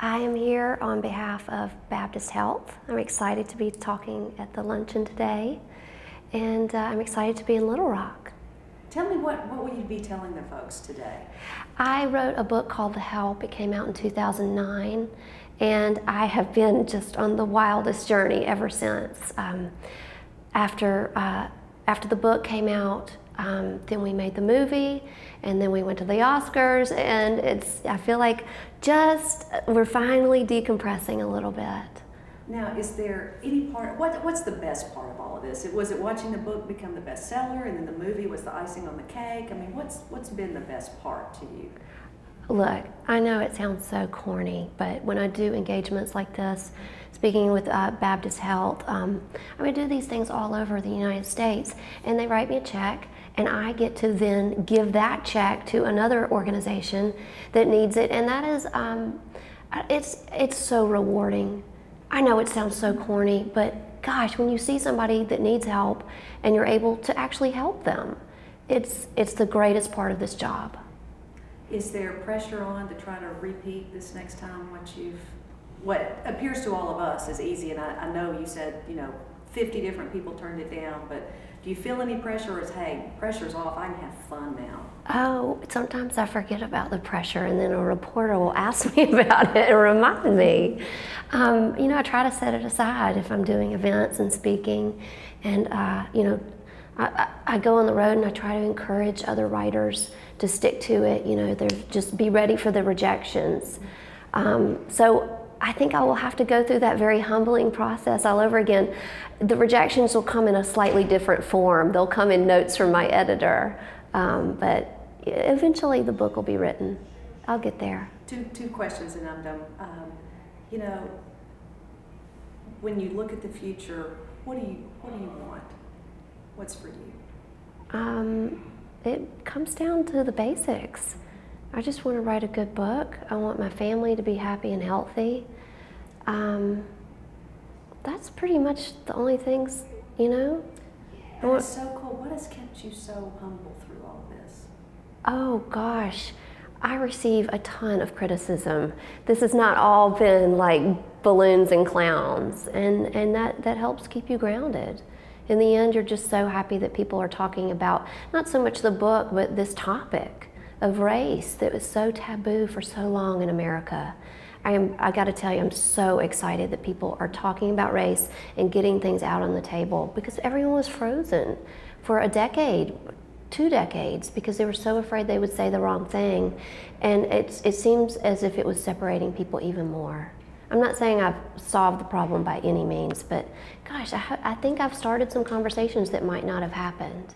I am here on behalf of Baptist Health. I'm excited to be talking at the luncheon today, and I'm excited to be in Little Rock. Tell me, what will you be telling the folks today? I wrote a book called The Help. It came out in 2009, and I have been just on the wildest journey ever since. After the book came out, then we made the movie, and then we went to the Oscars, and I feel like we're finally decompressing a little bit. Now, is there any part, what's the best part of all of this? Was it watching the book become the bestseller, and then the movie was the icing on the cake? I mean, what's been the best part to you? Look, I know it sounds so corny, but when I do engagements like this, speaking with Baptist Health, I do these things all over the United States, and they write me a check, and I get to then give that check to another organization that needs it, and that is, it's so rewarding. I know it sounds so corny, but gosh, when you see somebody that needs help and you're able to actually help them, it's the greatest part of this job. Is there pressure on to try to repeat this next time what appears to all of us as easy? And I know you said, 50 different people turned it down, but do you feel any pressure, or is, hey, pressure's off, I can have fun now? Oh, sometimes I forget about the pressure, and then a reporter will ask me about it and remind me. I try to set it aside if I'm doing events and speaking, and I go on the road and I try to encourage other writers to stick to it. Just be ready for the rejections. So I think I will have to go through that very humbling process all over again. The rejections will come in a slightly different form. They'll come in notes from my editor, but eventually the book will be written. I'll get there. Two questions and I'm done. When you look at the future, what do you want? What's for you? It comes down to the basics. I just want to write a good book. I want my family to be happy and healthy. That's pretty much the only things, That's so cool. What has kept you so humble through all of this? Oh gosh, I receive a ton of criticism. This has not all been like balloons and clowns, and that helps keep you grounded. In the end, you're just so happy that people are talking about not so much the book, but this topic of race that was so taboo for so long in America. I got to tell you, I'm so excited that people are talking about race and getting things out on the table, because everyone was frozen for a decade, 2 decades, because they were so afraid they would say the wrong thing, and it seems as if it was separating people even more. I'm not saying I've solved the problem by any means, but gosh, I think I've started some conversations that might not have happened.